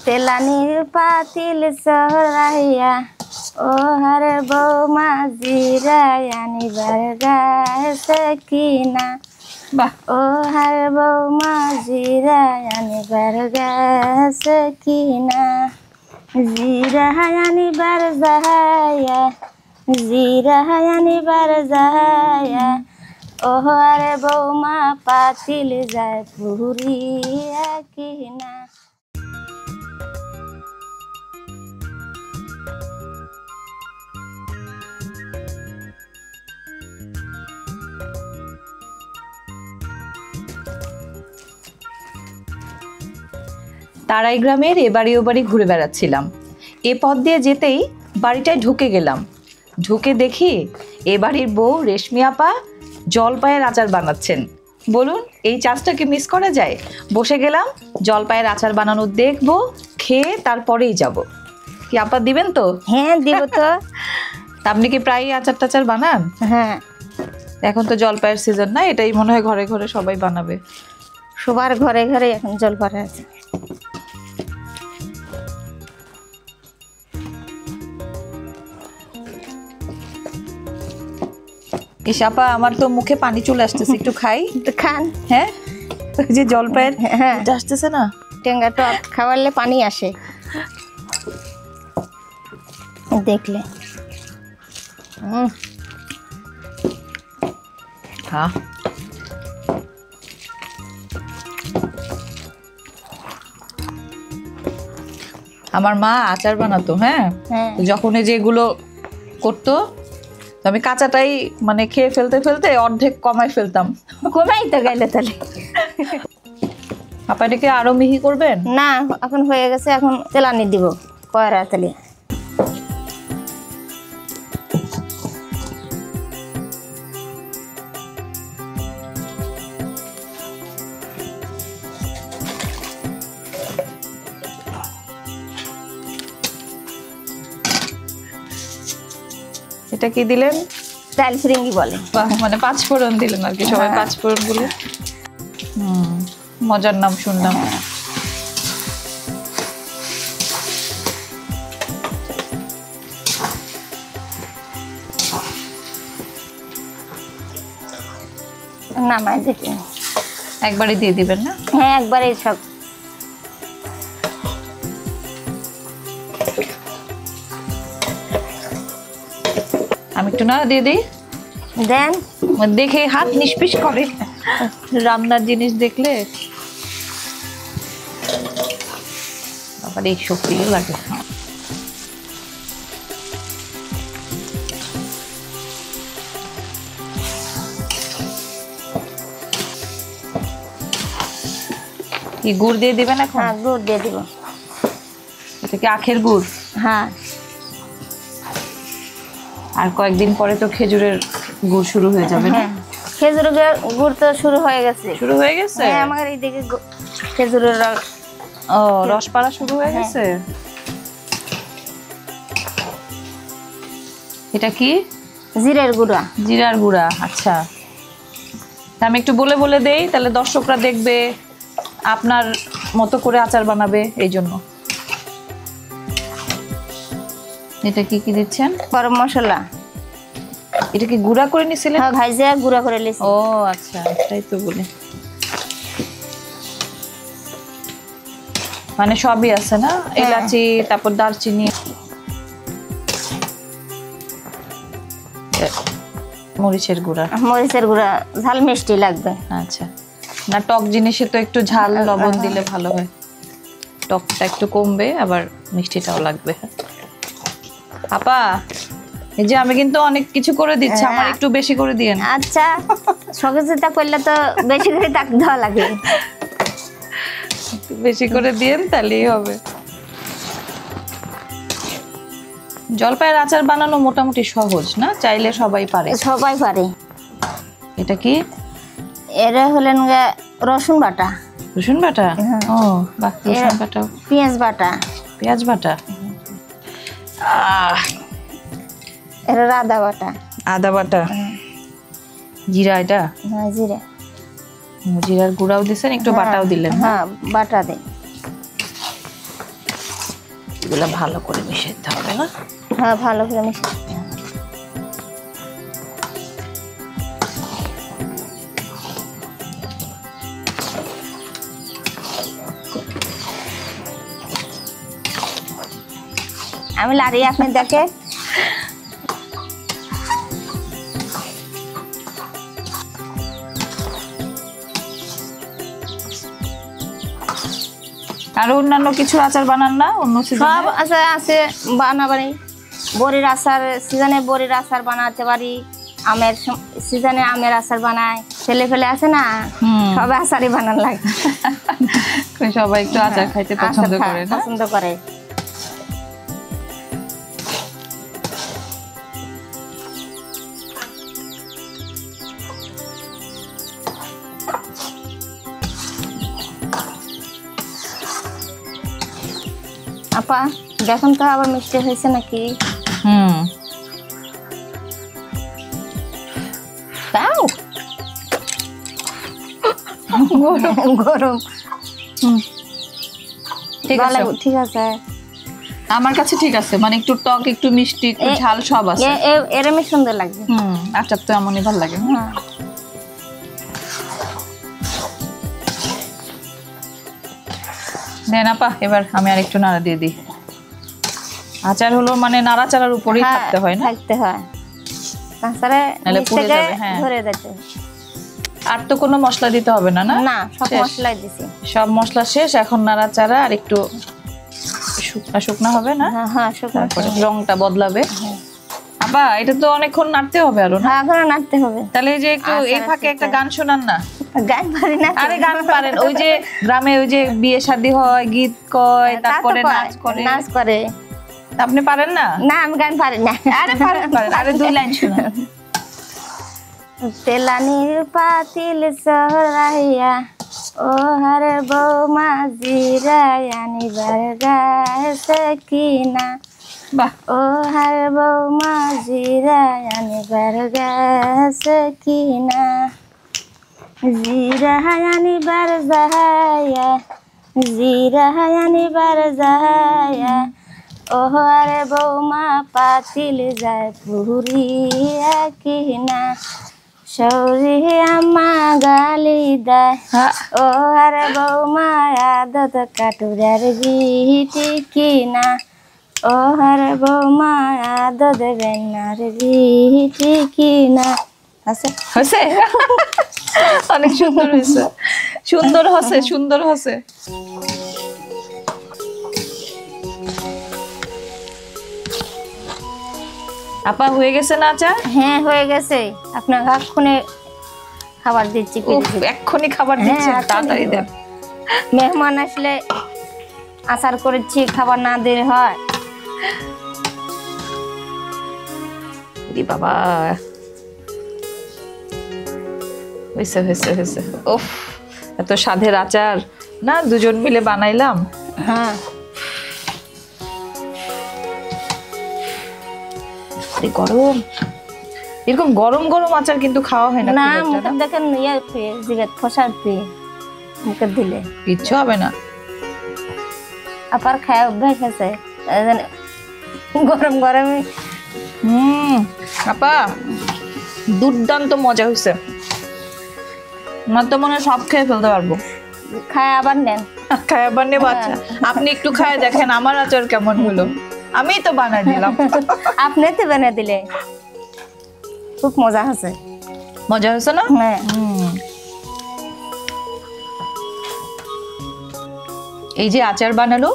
তেলানির পাতিল সরাইয়া ও হার বৌমা জিরায় আনিবার গাছে কিনা বাহ ও হার বৌমা জিরায় আনিবার গাছে কিনা জিরা আনিবার যাহায়া জিরা আনিবার যাহায়া ও হারে বৌমা পাতিল যায় পুরিয়া কিনা। তারাই গ্রামের এ বাড়ি ও বাড়ি ঘুরে বেড়াচ্ছিলাম। এ পথ দিয়ে যেতেই বাড়িটায় ঢুকে গেলাম। ঢুকে দেখি এ বাড়ির বউ রেশমি আপা জলপাইয়ের আচার বানাচ্ছেন। বলুন এই চাষটাকে মিস করা যায়? বসে গেলাম, জলপাইয়ের আচার বানানো দেখবো, খেয়ে তারপরেই যাব। কি আপা দিবেন তো? হ্যাঁ দিব তো। আপনি কি প্রায়ই আচার টাচার বানান? হ্যাঁ এখন তো জলপাইয়ের সিজন না, এটাই মনে হয় ঘরে ঘরে সবাই বানাবে। সবার ঘরে ঘরে এখন জলপাই আছে। ইস আপা আমার তো মুখে পানি চলে আসতেছে, একটু খাই। খান। হ্যাঁ ওই যে জলপাইয়ের হ্যাঁ আসতেছে না, টেঙ্গা টক খাওয়ালে পানি আসে দেখলে। হ্যাঁ আমার মা আচার বানাতো। হ্যাঁ যখন এই যেগুলো করতো আমি কাঁচাটাই মানে খেয়ে ফেলতে ফেলতে অর্ধেক কমাই ফেলতাম। কমাই তো গেলে তাহলে। আপা এটাকে আরো মিহি করবেন? না এখন হয়ে গেছে, এখন তেলানি দিব কয়রা তেলে। এটা কি দিলেন? চাল ফিরিঙ্গি বলে। মানে পাঁচফোড়ন দিলেন আর কি, সবাই পাঁচফোড়ন বলে। মজার নাম শুনলাম। নামাই দিতে একবারই দিয়ে দিবেন না? হ্যাঁ একবারে সব। আমি একটু না দিয়ে দিই। দেন। দেখে হাত নিষ্পিস করে রান্নার জিনিস দেখলে আবার এই শক্তি লাগে। কি গুড় দিয়ে দিবেন এখন? হ্যাঁ গুড় দিয়ে দিব। এটা কি আখের গুড়? হ্যাঁ আর কয়েকদিন পরে তো খেজুরের গুড় শুরু হয়ে যাবে না? খেজুরের গুড় তো শুরু হয়ে গেছে। শুরু হয়ে গেছে? হ্যাঁ আমাদের এইদিকে খেজুরের রস। ও রস পাড়া শুরু হয়ে গেছে। এটা কি? জিরার গুঁড়া। জিরার গুঁড়া, আচ্ছা। আমি একটু বলে বলে দেই, তাহলে দর্শকরা দেখবে আপনার মতো করে আচার বানাবে, এই জন্য। এটা কি কি দিচ্ছেন? গরম মশলা। এটা কি গুঁড়া করে নিছিলেন? হ্যাঁ ভাইজা গুঁড়া করে নিছি। ও আচ্ছা, তাই তো বলি। মানে সবই আছে না? এলাচি, তারপর দারচিনি, মরিচের গুঁড়া। মরিচের গুঁড়া ঝাল মিষ্টি লাগবে। আচ্ছা, না টক জিনিসে তো একটু ঝাল লবণ দিলে ভালো হয়, টকটা একটু কমবে আবার মিষ্টিটাও লাগবে। আপা এই যে আমি কিন্তু অনেক কিছু করে দিচ্ছি, আমার একটু বেশি করে দিয়েন। আচ্ছা সহযোগিতা করলে তো বেশি করে টাকা দেওয়া লাগে। একটু বেশি করে দিয়েন তাহলেই হবে। জলপাইয়ের আচার বানানো মোটামুটি সহজ না? চাইলে সবাই পারে। সবাই পারে। এটা কি? এরা হলেন রসুন বাটা। রসুন বাটা? ও বাহ, রসুন বাটা। পেঁয়াজ বাটা। পেঁয়াজ বাটা। এরা আদা বাটা। আদা বাটা। জিরা, এটা? হ্যাঁ জিরা। জিরার গুঁড়াও দিছেন, একটু বাটাও দিলেন? হ্যাঁ বাটা দেয়। এগুলো ভালো করে মিশিয়ে দিতে হবে না? হ্যাঁ, ভালো করে মিশিয়ে দিতে হবে। আমি লাড়ি, আপনি দেখে। আর অন্যান্য কিছু আচার বানান না অন্য সব সিজনে? আছে আছে বানাবারি। বড়ির আচার সিজনে বড়ির আচার বানাতে পারি, আমের সিজনে আমের আচার বানায়। ছেলে ফেলে আছে না, সব আচারই বানান লাগে। সবাই একটু আচার খাইতে পছন্দ করে না? পছন্দ করে। আপা দেখুন তো আবার মিষ্টি হয়েছে নাকি? তাও গরম। ঠিক আছে, ঠিক আছে। আমার কাছে ঠিক আছে, মানে একটু টক, একটু মিষ্টি, একটু ঝাল সব আছে। এরমই সুন্দর লাগবে। আচার তো এমনই ভালো লাগে। দেন আপা, এবার আমি আর একটু নাড়া দিয়ে দিই। আচার হলো মানে নাড়াচাড়ার উপরেই থাকতে হয় না? থাকতে হয়, তাছাড়া নাহলে পুড়ে যাবে। হ্যাঁ, ধরে যেতে। আর তো কোনো মশলা দিতে হবে না? না না, সব মশলাই দিছি। সব মশলা শেষ, এখন নাড়াচাড়া আর একটু শুকনা শুকনা হবে না? হ্যাঁ, শুকনা তারপরে রংটা বদলাবে। আপা এটা তো অনেকক্ষণ নাড়তে হবে আরো না? হ্যাঁ, এখন নাড়তে হবে। তাহলে এই যে একটু এই ফাঁকে একটা গান শোনান না। গান পারি না। আরে গান পারেন, ওই যে গ্রামে ওই যে বিয়ে শাদী হয়, গীত কয়, তারপরে নাচ করে। নাচ করে। আপনি পারেন না? না, আমি গান পারি না। আরে পারেন পারেন, আরে 2 লাইন শোনান। তেলানির পাতিল সহরাইয়া ও হারে বৌমা জিরায়ানিবার গাছে কিনা। বাহ, ও হারে বৌমা জিরায়ানিবার গাছে কিনা। জিরায়ানিবার যাহায়া, জিরায়ানিবার যাহায়া ও হারে বৌমা পাতিল যায় পুরিয়া কিনা। সৌরি আমা গালি দেয় ও আরে বৌমা আদত কাটুরার গিটি কিনা। ও আরে বৌমা আদত বেনার গিটি কিনা। আছে হয়েছে? অনেক সুন্দর হয়েছে, সুন্দর হসে, সুন্দর হসে। আপা হয়ে গেছে না আচার? হ্যাঁ, হয়ে গেছে। আপনার এক্ষুনি খাবার দিচ্ছি। এক্ষুনি খাবার দিচ্ছেন? তাড়াতাড়ি দেন। মেহমান আসলে আচার করেছি, খাবার না দিলে হয়? বাবা, হয়েছে হয়েছে হয়েছে। ওফ, এত স্বাদের আচার না, দুজন মিলে বানাইলাম। হ্যাঁ, গরম, এরকম গরম গরম আচার কিন্তু খাওয়া হয় না। না, মুখে দেখেন ইয়ে জিভে ফসার দিয়ে মুখে দিলে কিচ্ছু হবে না। আপার খায় অভ্যাস আছে, গরম গরমে। আপা দুর্দান্ত মজা হয়েছে, আমার তো মনে হয় সব খেয়ে ফেলতে পারবো। খায় আবার নেন। খায় আবার নেব? আচ্ছা, আপনি একটু খায় দেখেন আমার আচার কেমন হলো। আমি তো বানাই দিলাম। আপনি তো বানিয়ে দিলে, খুব মজা হয়েছে। মজা হয়েছে না? হ্যাঁ। এই যে আচার বানালো,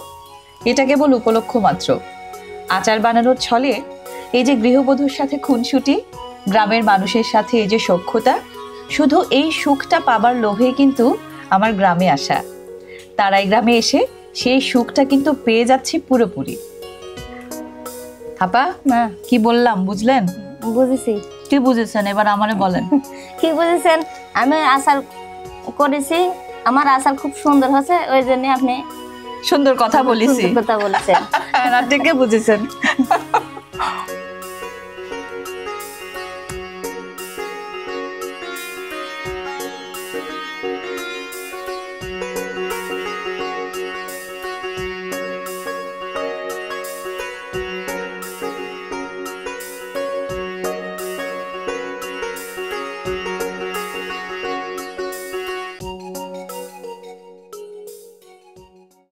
এটা কেবল উপলক্ষ মাত্র। আচার বানানোর ছলে এই যে গৃহবধূর সাথে খুনসুটি, গ্রামের মানুষের সাথে এই যে সখ্যতা, শুধু এই সুখটা পাবার লোভে কিন্তু আমার গ্রামে আসা। তারাই গ্রামে এসে সেই সুখটা কিন্তু পেয়ে যাচ্ছি পুরোপুরি। আপা কি বললাম বুঝলেন? বুঝেছি। কি বুঝেছেন এবার আমারে বলেন। কি বুঝেছেন? আমি আচার করেছি, আমার আচার খুব সুন্দর হয়েছে, ওই জন্য আপনি সুন্দর কথা বলেছি। কথা বলেছেন। ঠিকই বুঝেছেন।